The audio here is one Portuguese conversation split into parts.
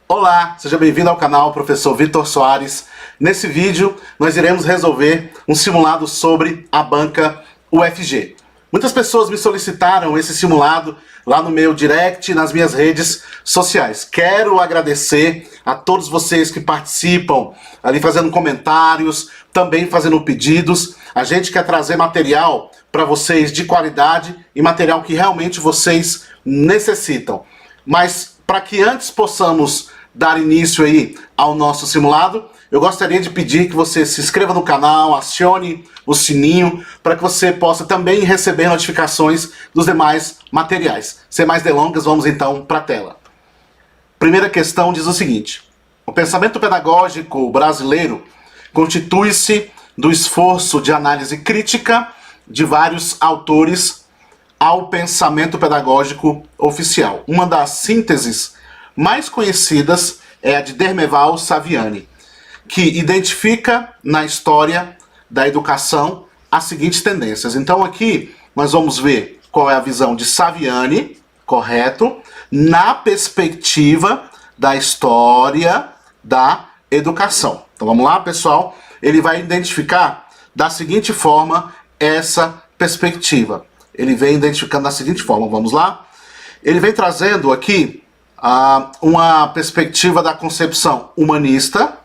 Olá, seja bem-vindo ao canal Professor Vitor Soares. Nesse vídeo, nós iremos resolver um simulado sobre a banca UFG. Muitas pessoas me solicitaram esse simulado lá no meu direct, nas minhas redes sociais. Quero agradecer a todos vocês que participam, ali fazendo comentários, também fazendo pedidos. A gente quer trazer material para vocês de qualidade e material que realmente vocês necessitam. Mas para que antes possamos dar início aí ao nosso simulado, eu gostaria de pedir que você se inscreva no canal, acione o sininho, para que você possa também receber notificações dos demais materiais. Sem mais delongas, vamos então para a tela. Primeira questão diz o seguinte: o pensamento pedagógico brasileiro constitui-se do esforço de análise crítica de vários autores ao pensamento pedagógico oficial. Uma das sínteses mais conhecidas é a de Dermeval Saviani, que identifica na história da educação as seguintes tendências. Então aqui nós vamos ver qual é a visão de Saviani, correto, na perspectiva da história da educação. Então vamos lá, pessoal. Ele vai identificar da seguinte forma essa perspectiva. Ele vem identificando da seguinte forma, vamos lá? Ele vem trazendo aqui uma perspectiva da concepção humanista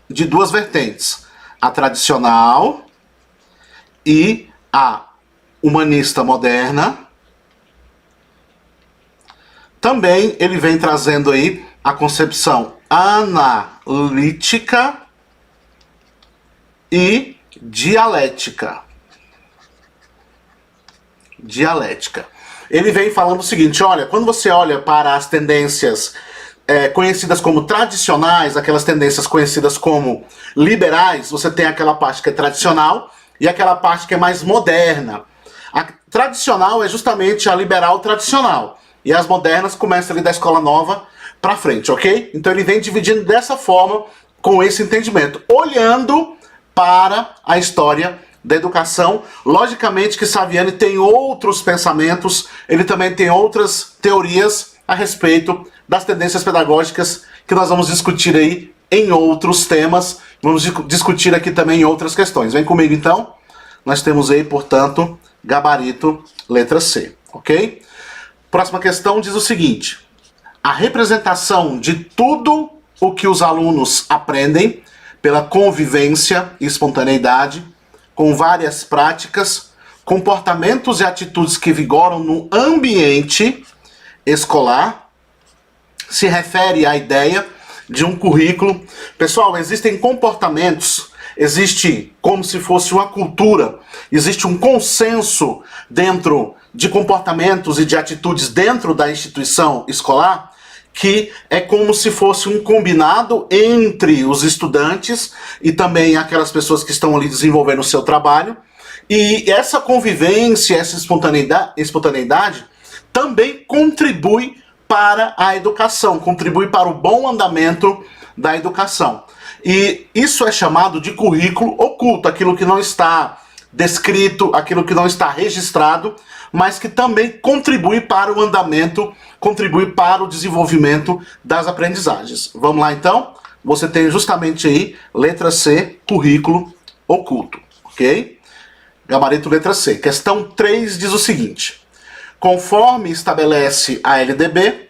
de duas vertentes, a tradicional e a humanista moderna. Também ele vem trazendo aí a concepção analítica e dialética. Ele vem falando o seguinte: olha, quando você olha para as tendências conhecidas como tradicionais, aquelas tendências conhecidas como liberais, você tem aquela parte que é tradicional e aquela parte que é mais moderna. A tradicional é justamente a liberal tradicional, e as modernas começam ali da escola nova para frente, ok? Então ele vem dividindo dessa forma, com esse entendimento, olhando para a história da educação. Logicamente que Saviani tem outros pensamentos, ele também tem outras teorias a respeito das tendências pedagógicas que nós vamos discutir aí em outros temas, vamos discutir aqui também em outras questões. Vem comigo então, nós temos aí, portanto, gabarito letra C, ok? Próxima questão diz o seguinte: a representação de tudo o que os alunos aprendem pela convivência e espontaneidade, com várias práticas, comportamentos e atitudes que vigoram no ambiente escolar, se refere à ideia de um currículo. Pessoal, existem comportamentos, existe como se fosse uma cultura, existe um consenso dentro de comportamentos e de atitudes dentro da instituição escolar, que é como se fosse um combinado entre os estudantes e também aquelas pessoas que estão ali desenvolvendo o seu trabalho. E essa convivência, essa espontaneidade também contribui para a educação, contribui para o bom andamento da educação. E isso é chamado de currículo oculto, aquilo que não está descrito, aquilo que não está registrado, mas que também contribui para o andamento, contribui para o desenvolvimento das aprendizagens. Vamos lá então? Você tem justamente aí, letra C, currículo oculto, ok? Gabarito letra C. Questão 3 diz o seguinte: conforme estabelece a LDB,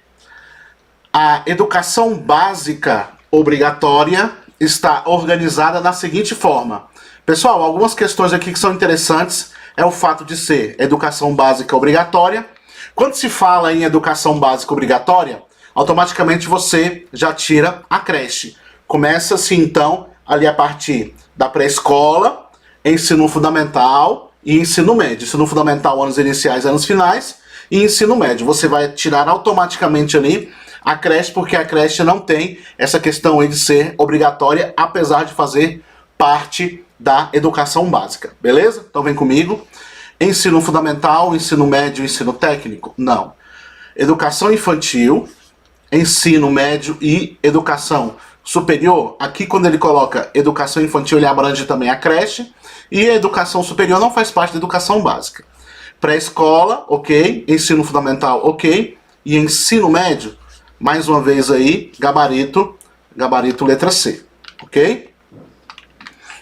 a educação básica obrigatória está organizada da seguinte forma. Pessoal, algumas questões aqui que são interessantes é o fato de ser educação básica obrigatória. Quando se fala em educação básica obrigatória, automaticamente você já tira a creche. Começa-se então ali a partir da pré-escola, ensino fundamental e ensino médio. Ensino fundamental, anos iniciais, anos finais, e ensino médio. Você vai tirar automaticamente ali a creche, porque a creche não tem essa questão aí de ser obrigatória, apesar de fazer parte da educação básica, beleza? Então vem comigo. Ensino fundamental, ensino médio, ensino técnico? Não. Educação infantil, ensino médio e educação superior. Aqui quando ele coloca educação infantil, ele abrange também a creche, e a educação superior não faz parte da educação básica. Pré-escola, ok. Ensino fundamental, ok. E ensino médio, mais uma vez aí, gabarito letra C, ok?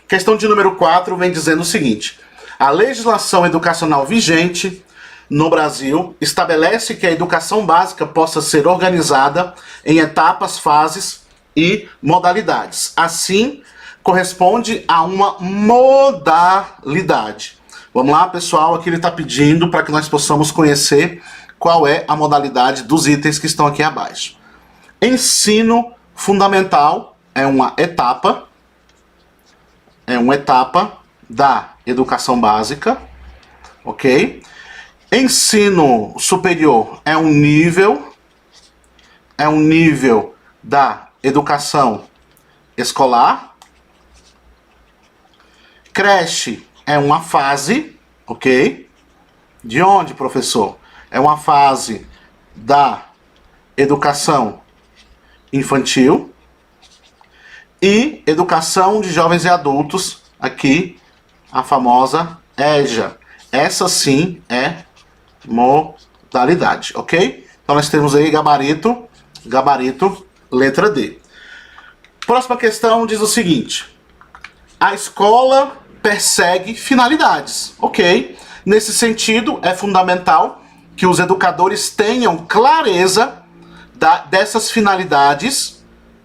Questão de número 4 vem dizendo o seguinte: a legislação educacional vigente no Brasil estabelece que a educação básica possa ser organizada em etapas, fases e modalidades. Assim, corresponde a uma modalidade. Vamos lá, pessoal, aqui ele está pedindo para que nós possamos conhecer qual é a modalidade dos itens que estão aqui abaixo. Ensino fundamental é uma etapa da educação básica, ok? Ensino superior é um nível da educação escolar. Creche é uma fase, ok? De onde, professor? É uma fase da educação infantil. E educação de jovens e adultos, aqui a famosa EJA. Essa sim é modalidade, ok? Então nós temos aí gabarito, letra D. Próxima questão diz o seguinte: a escola persegue finalidades, ok? Nesse sentido, é fundamental que os educadores tenham clareza dessas finalidades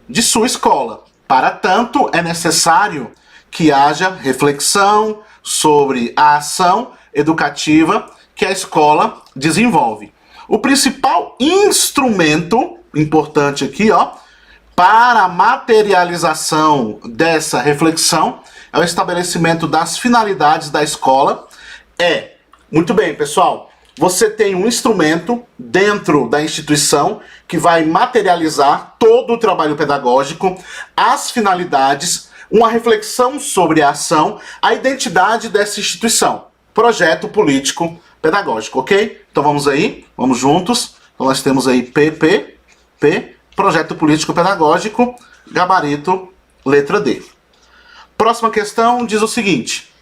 de sua escola. Para tanto, é necessário que haja reflexão sobre a ação educativa que a escola desenvolve. O principal instrumento, importante aqui, ó, para a materialização dessa reflexão é o estabelecimento das finalidades da escola. Muito bem, pessoal, você tem um instrumento dentro da instituição que vai materializar todo o trabalho pedagógico, as finalidades, uma reflexão sobre a ação, a identidade dessa instituição. Projeto político pedagógico, ok? Então vamos aí, vamos juntos. Então nós temos aí P, projeto político pedagógico, gabarito, letra D. Próxima questão diz o seguinte: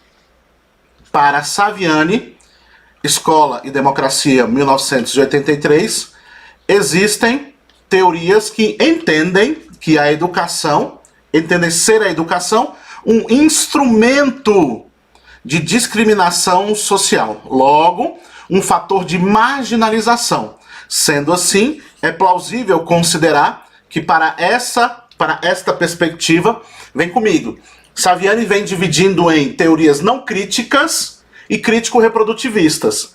para Saviani, Escola e Democracia, 1983, existem teorias que entendem que a educação, entendem ser a educação um instrumento de discriminação social, logo, um fator de marginalização. Sendo assim, é plausível considerar que para esta perspectiva, vem comigo, Saviani vem dividindo em teorias não críticas e crítico-reprodutivistas.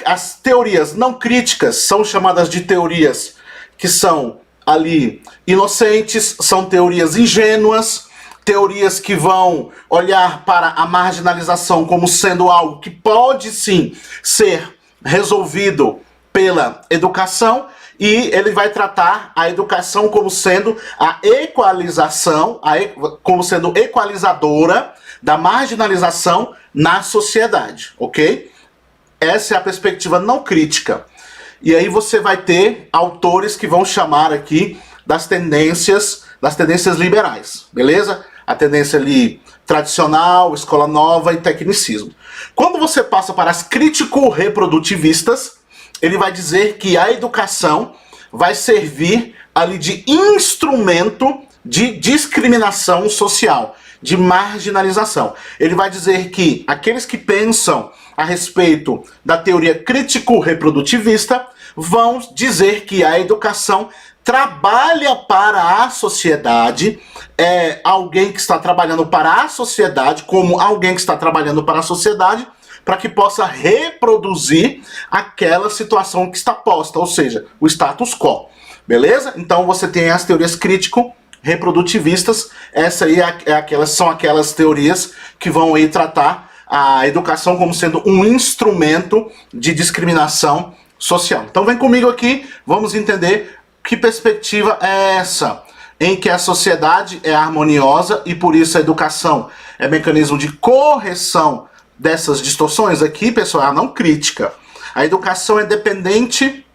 As teorias não críticas são chamadas de teorias que são ali inocentes, são teorias ingênuas, teorias que vão olhar para a marginalização como sendo algo que pode sim ser resolvido pela educação, e ele vai tratar a educação como sendo a equalização, como sendo equalizadora da marginalização na sociedade, ok? Essa é a perspectiva não crítica. E aí você vai ter autores que vão chamar aqui das tendências liberais, beleza? A tendência ali tradicional, escola nova e tecnicismo. Quando você passa para as crítico-reprodutivistas, ele vai dizer que a educação vai servir ali de instrumento de discriminação social, de marginalização. Ele vai dizer que aqueles que pensam a respeito da teoria crítico-reprodutivista vão dizer que a educação trabalha para a sociedade, é alguém que está trabalhando para a sociedade, como alguém que está trabalhando para a sociedade, para que possa reproduzir aquela situação que está posta, ou seja, o status quo. Beleza? Então você tem as teorias crítico-reprodutivistas, essa aí são aquelas teorias que vão aí tratar a educação como sendo um instrumento de discriminação social. Então vem comigo aqui, vamos entender que perspectiva é essa, em que a sociedade é harmoniosa e por isso a educação é mecanismo de correção dessas distorções. Aqui, pessoal, é a não crítica. A educação é dependente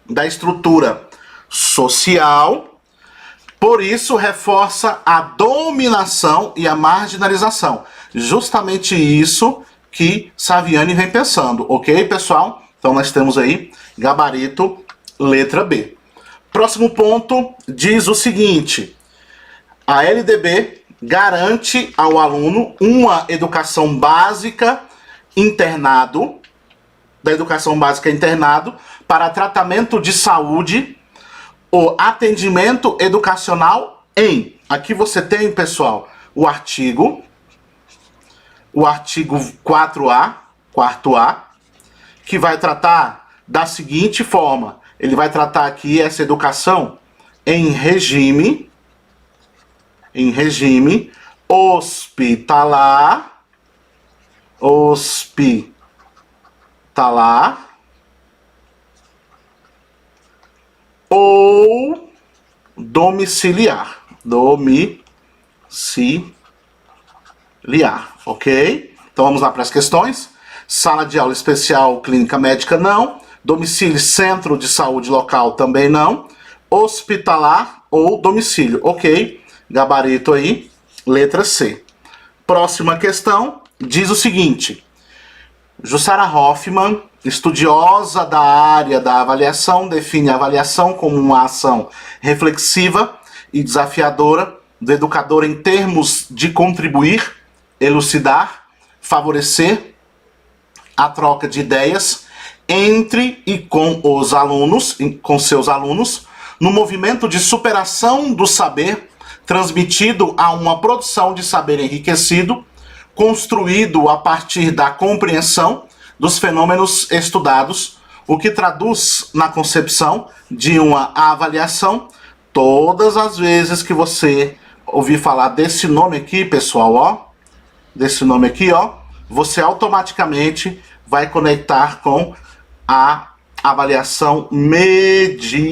da estrutura social, por isso reforça a dominação e a marginalização. Justamente isso que Saviani vem pensando, ok, pessoal? Então nós temos aí gabarito letra B. Próximo ponto diz o seguinte: a LDB garante ao aluno uma educação básica internado, da educação básica internado, para tratamento de saúde ou atendimento educacional em... Aqui você tem, pessoal, o artigo 4A, quarto A, que vai tratar da seguinte forma. Ele vai tratar aqui essa educação em regime hospitalar, ou domiciliar, ok? Então vamos lá para as questões. Sala de aula especial, clínica médica, não. Domicílio, centro de saúde local, também não. Hospitalar ou domicílio, ok? Gabarito aí, letra C. Próxima questão diz o seguinte: Jussara Hoffmann, estudiosa da área da avaliação, define a avaliação como uma ação reflexiva e desafiadora do educador em termos de contribuir, elucidar, favorecer a troca de ideias entre e com os alunos, com seus alunos, no movimento de superação do saber, transmitido a uma produção de saber enriquecido, construído a partir da compreensão dos fenômenos estudados, o que traduz na concepção de uma avaliação. Todas as vezes que você ouvir falar desse nome aqui, pessoal, ó, desse nome aqui, ó, você automaticamente vai conectar com a avaliação mediadora,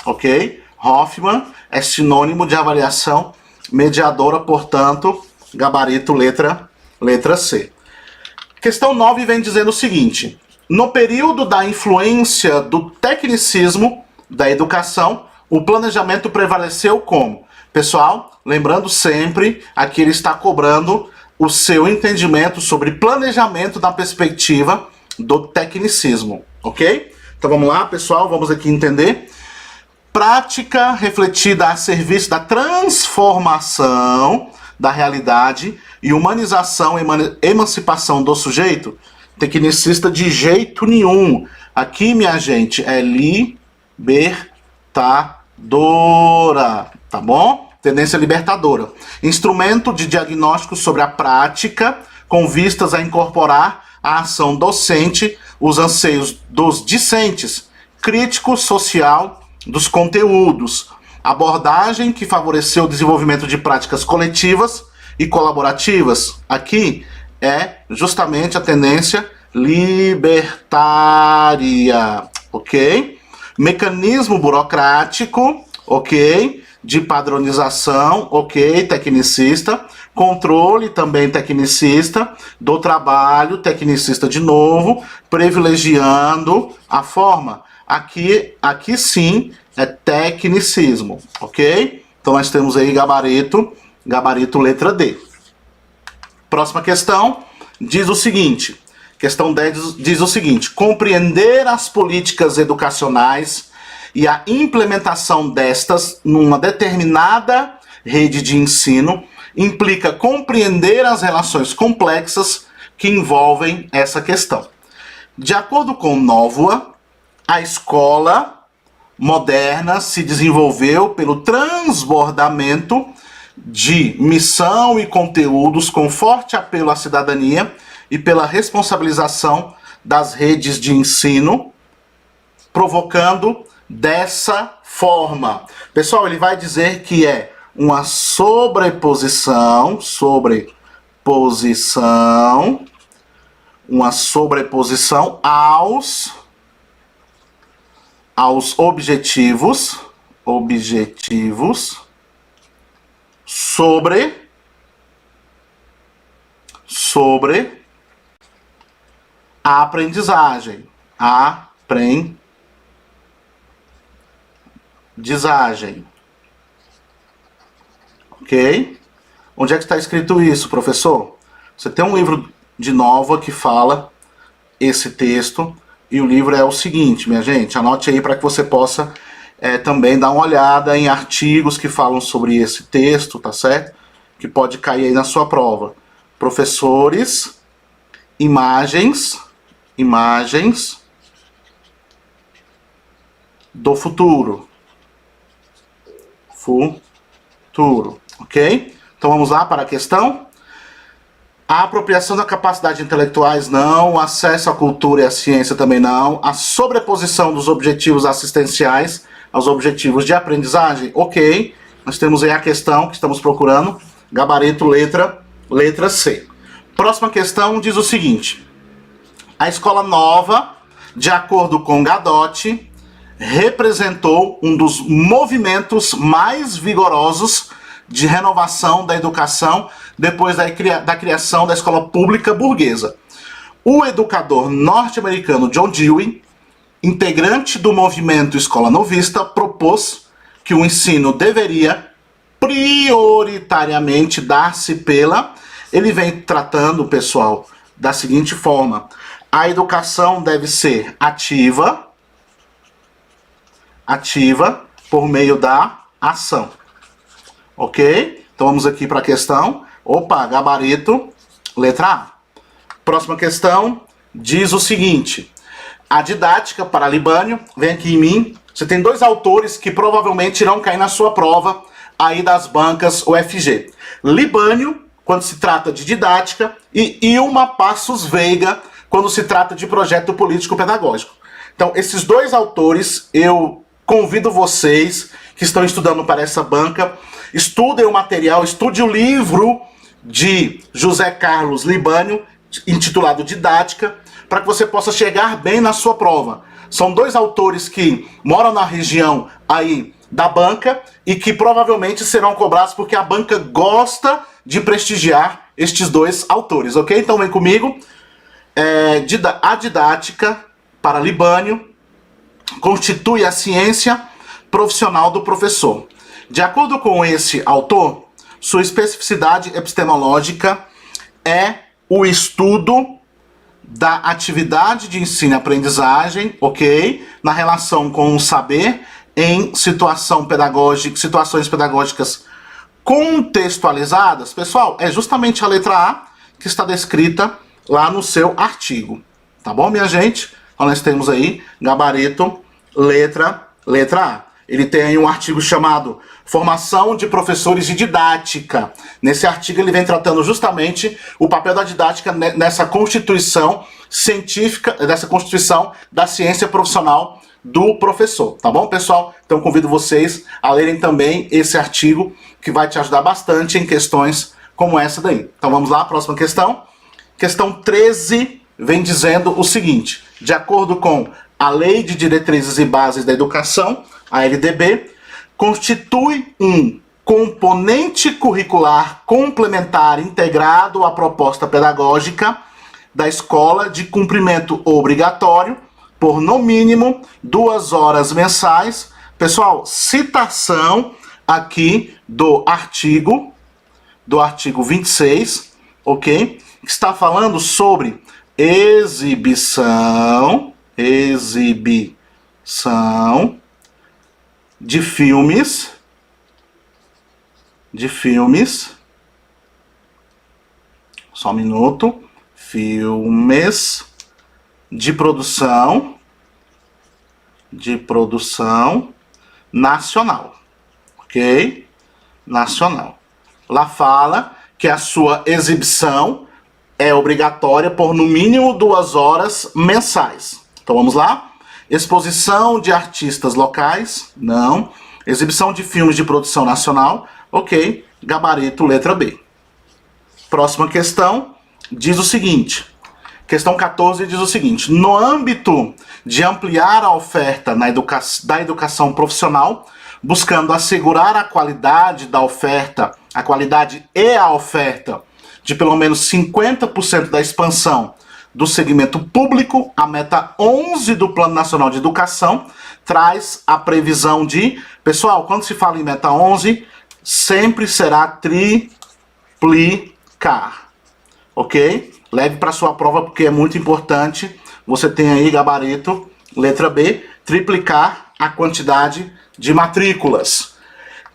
ok? Hoffmann é sinônimo de avaliação mediadora, portanto, gabarito letra C. Questão 9 vem dizendo o seguinte: no período da influência do tecnicismo da educação, o planejamento prevaleceu como? Pessoal, lembrando sempre, aqui ele está cobrando o seu entendimento sobre planejamento da perspectiva do tecnicismo, ok? Então vamos lá, pessoal, vamos aqui entender. Prática refletida a serviço da transformação da realidade e humanização e emancipação do sujeito. Tecnicista de jeito nenhum. Aqui, minha gente, é libertadora, tá bom? Tendência libertadora. Instrumento de diagnóstico sobre a prática com vistas a incorporar a ação docente, os anseios dos discentes, crítico social dos conteúdos, abordagem que favoreceu o desenvolvimento de práticas coletivas e colaborativas. Aqui é justamente a tendência libertária, ok? Mecanismo burocrático, ok? De padronização, ok? Tecnicista. Controle, também tecnicista. Do trabalho, tecnicista de novo. Privilegiando a forma. Aqui sim é tecnicismo, ok? Então nós temos aí gabarito letra D. Próxima questão diz o seguinte, questão 10 diz o seguinte: compreender as políticas educacionais e a implementação destas numa determinada rede de ensino implica compreender as relações complexas que envolvem essa questão. De acordo com Novoa, a escola moderna se desenvolveu pelo transbordamento de missão e conteúdos com forte apelo à cidadania e pela responsabilização das redes de ensino, provocando dessa forma. Pessoal, ele vai dizer que é uma sobreposição aos objetivos sobre a aprendizagem. Ok? Onde é que está escrito isso, professor? Você tem um livro de Nova que fala esse texto, e o livro é o seguinte, minha gente, anote aí para que você possa também dar uma olhada em artigos que falam sobre esse texto, tá certo? Que pode cair aí na sua prova. Professores, imagens do futuro. Ok? Então vamos lá para a questão. A apropriação da capacidade intelectuais, não. O acesso à cultura e à ciência, também não. A sobreposição dos objetivos assistenciais aos objetivos de aprendizagem, ok. Nós temos aí a questão que estamos procurando. Gabarito, letra C. Próxima questão diz o seguinte. A escola nova, de acordo com Gadotti, representou um dos movimentos mais vigorosos de renovação da educação depois da criação da escola pública burguesa. O educador norte-americano John Dewey, integrante do movimento Escola Novista, propôs que o ensino deveria prioritariamente dar-se pela... Ele vem tratando, pessoal, da seguinte forma. A educação deve ser ativa por meio da ação. Ok? Então vamos aqui para a questão. Opa, gabarito, letra A. Próxima questão diz o seguinte. A didática para Libânio, vem aqui em mim. Você tem dois autores que provavelmente irão cair na sua prova aí das bancas UFG. Libânio, quando se trata de didática, e Ilma Passos Veiga, quando se trata de projeto político-pedagógico. Então, esses dois autores, eu convido vocês que estão estudando para essa banca, estudem o material, estude o livro de José Carlos Libânio, intitulado Didática, para que você possa chegar bem na sua prova. São dois autores que moram na região aí da banca e que provavelmente serão cobrados porque a banca gosta de prestigiar estes dois autores, ok? Então vem comigo. A didática para Libânio constitui a ciência profissional do professor. De acordo com esse autor, sua especificidade epistemológica é o estudo da atividade de ensino e aprendizagem, ok? Na relação com o saber em situações pedagógicas contextualizadas. Pessoal, é justamente a letra A que está descrita lá no seu artigo. Tá bom, minha gente? Então nós temos aí, gabarito, letra A. Ele tem aí um artigo chamado Formação de Professores de Didática. Nesse artigo ele vem tratando justamente o papel da didática nessa constituição científica, dessa constituição da ciência profissional do professor. Tá bom, pessoal? Então convido vocês a lerem também esse artigo que vai te ajudar bastante em questões como essa daí. Então vamos lá, próxima questão. Questão 13 vem dizendo o seguinte. De acordo com a Lei de Diretrizes e Bases da Educação, a LDB, constitui um componente curricular complementar integrado à proposta pedagógica da escola de cumprimento obrigatório por no mínimo 2 horas mensais. Pessoal, citação aqui do artigo 26, ok? Que está falando sobre exibição de filmes, só um minuto, filmes de produção nacional, ok? Nacional. Lá fala que a sua exibição é obrigatória por no mínimo 2 horas mensais. Então vamos lá. Exposição de artistas locais, não. Exibição de filmes de produção nacional, ok. Gabarito, letra B. Próxima questão diz o seguinte. Questão 14 diz o seguinte. No âmbito de ampliar a oferta da educação profissional, buscando assegurar a qualidade da oferta, a qualidade e a oferta de pelo menos 50% da expansão do segmento público, a meta 11 do Plano Nacional de Educação traz a previsão de... Pessoal, quando se fala em meta 11, sempre será triplicar. ok? Leve para sua prova porque é muito importante. Você tem aí gabarito, letra B, triplicar a quantidade de matrículas.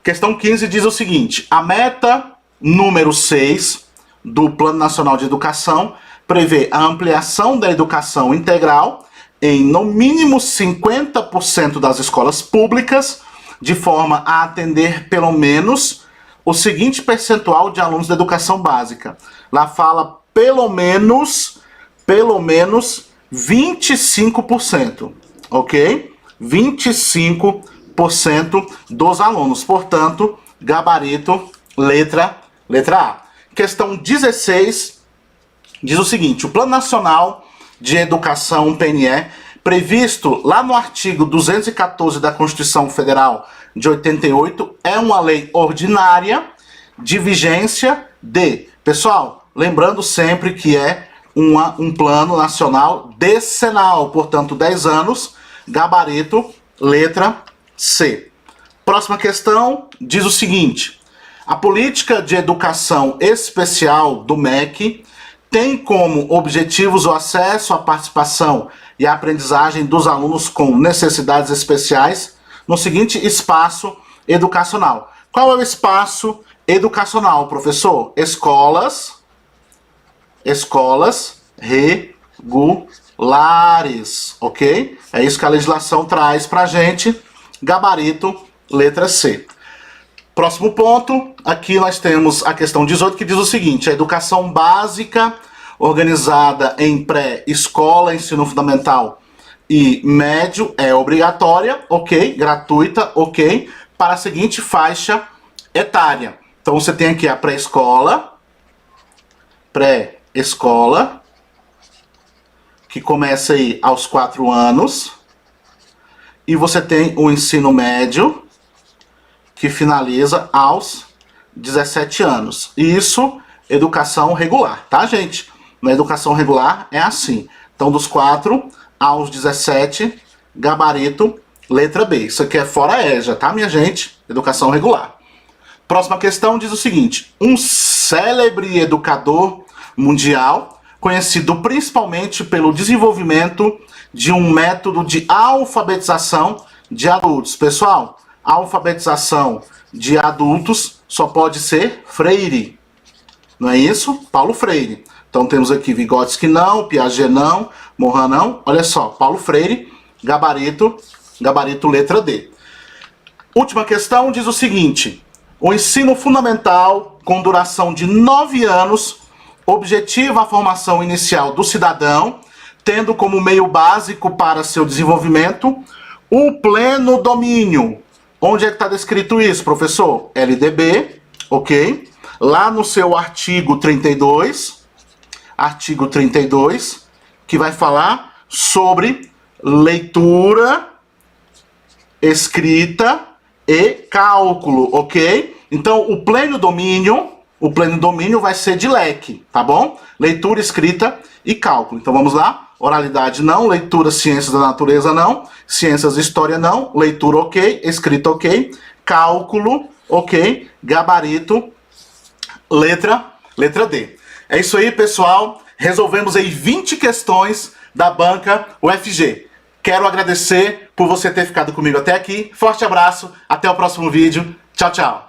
Questão 15 diz o seguinte: a meta número 6 do Plano Nacional de Educação prevê a ampliação da educação integral em no mínimo 50% das escolas públicas, de forma a atender pelo menos o seguinte percentual de alunos da educação básica. Lá fala pelo menos 25%, ok? 25% dos alunos. Portanto, gabarito, letra A. Questão 16 diz o seguinte: o Plano Nacional de Educação, PNE, previsto lá no artigo 214 da Constituição Federal de 88, é uma lei ordinária de vigência de... Pessoal, lembrando sempre que é um plano nacional decenal, portanto 10 anos, gabarito, letra C. Próxima questão diz o seguinte: a política de educação especial do MEC tem como objetivos o acesso à participação e à aprendizagem dos alunos com necessidades especiais no seguinte espaço educacional. Qual é o espaço educacional, professor? Escolas regulares, ok? É isso que a legislação traz pra gente. Gabarito, letra C. Próximo ponto, aqui nós temos a questão 18, que diz o seguinte: a educação básica organizada em pré-escola, ensino fundamental e médio é obrigatória, ok? Gratuita, ok? Para a seguinte faixa etária. Então você tem aqui a pré-escola, que começa aí aos 4 anos, e você tem o ensino médio, que finaliza aos 17 anos. Isso, educação regular, tá, gente? Na educação regular é assim. Então, dos 4 aos 17, gabarito, letra B. Isso aqui é fora EJA, tá, minha gente? Educação regular. Próxima questão diz o seguinte: um célebre educador mundial, conhecido principalmente pelo desenvolvimento de um método de alfabetização de adultos. Pessoal, alfabetização de adultos só pode ser Freire. Não é isso? Paulo Freire. Então temos aqui Vygotsky não, Piaget não, Morin não. Olha só, Paulo Freire, gabarito letra D. Última questão diz o seguinte: o ensino fundamental, com duração de 9 anos, objetiva a formação inicial do cidadão, tendo como meio básico para seu desenvolvimento o pleno domínio. Onde é que está descrito isso, professor? LDB, ok? Lá no seu artigo 32, que vai falar sobre leitura, escrita e cálculo, ok? Então, o pleno domínio vai ser de leque, tá bom? Leitura, escrita e cálculo. Então, vamos lá. Oralidade não, leitura, ciências da natureza não, ciências e história não, leitura ok, escrita ok, cálculo ok, gabarito, letra D. É isso aí, pessoal. Resolvemos aí 20 questões da banca UFG. Quero agradecer por você ter ficado comigo até aqui. Forte abraço, até o próximo vídeo. Tchau, tchau.